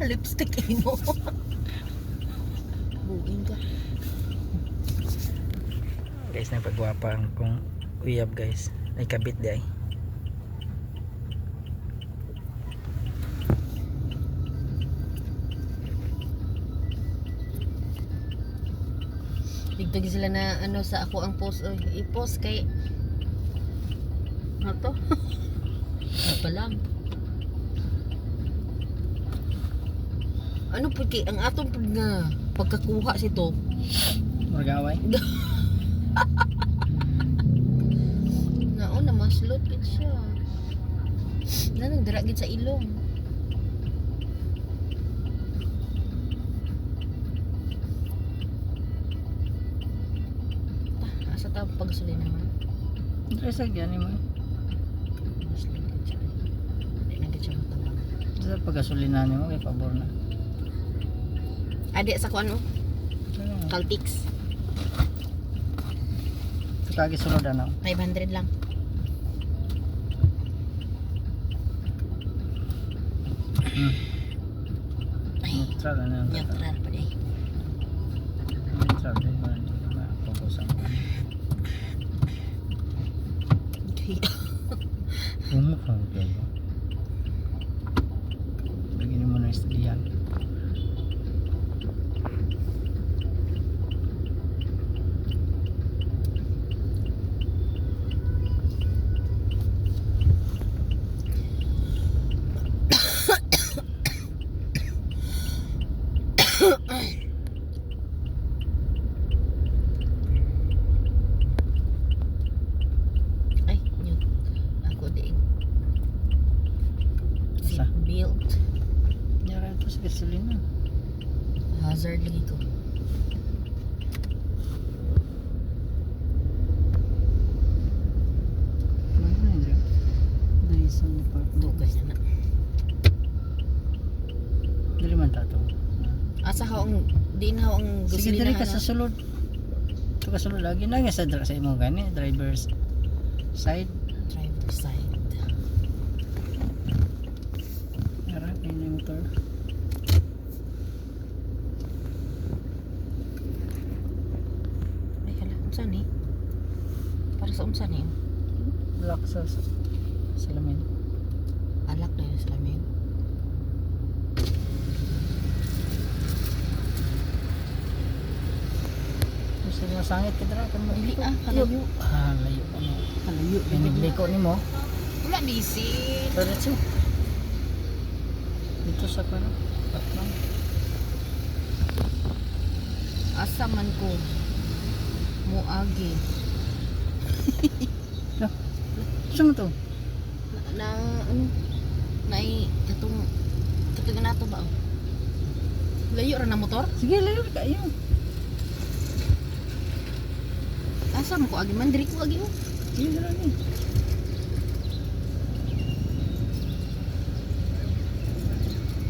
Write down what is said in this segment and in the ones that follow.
Lipstick mo. Bugin ka. Guys, napagwapa ang kong uyab guys. Ay kabit di ay. Bigtag sila na ano sa ako ang post. I-post kay ano to? Ano pa lang. Ano po kay ang atong pud nga pagkakuha sito. Magaway. Naon na maslot gid siya. Nanang dira gid sa ilong. Asa ta pagsulay naman. Dress agyan ni mo. Maslot gid siya. Di na gid siya matawag. Sa pagasulinan nimo kay pabor na. Ade sa kuan oh. Caltix. Kagi sulod ano. 500 lang. Ay, Neutral ano. neutral pa day. Neutral din man. Pagkusan. Umukha ko. Lagi mo na istoryan. Ay, yun. Ako din. Asa? Seatbelt. Nyara ito sa gasolina. Hazard lagi ko. Ano yun? Dyson Department. Dugay na na. Dili man tato. Asa ha ang di na ang Sige gasolina dili ka sa sulod. Ito ka sulod lagi na nga sa imo gani driver's side. driver side. Nyara kay na motor. Ay hala, unsa ni? Para sa unsa ni? Lock sa salamin. Alak na yun sa lamin. Gusto mo sangit ka dira kan Dili maliko. kalayo. Layo pa mo. Kalayo. Binigliko nimo. Wala bisin. Diretso. Dito sa kuno. Patman. Asa man ko muagi. Gusto mo to? Na ano? Nai katong nato ba? Layo ra na motor? Sige, layo ka yun. Asa mo ko agi man diri ko agi oh. Sige, dira ni.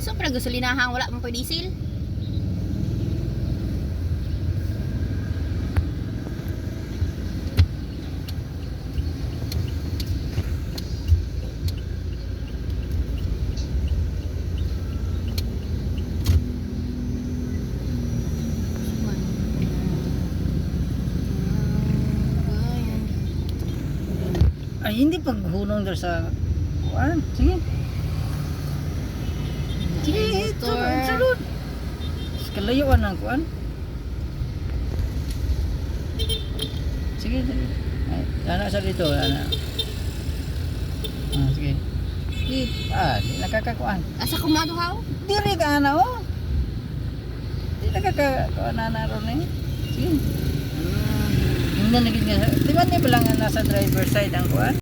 So para gasolinahang wala man pwede diesel. Ay, hindi paghunong doon sa kuan. Sige. Sige, ito. Sulod. Kalayuan ng kuan. Sige, sige. Ay, ana sa dito, ana. Sige. Di nakakakuan. Asa kumado haw? Diri ka ana oh. Di nakakakuan na ron eh. Sige. Hindi na naging nga. Di ba ni lang nasa driver side ang kuan?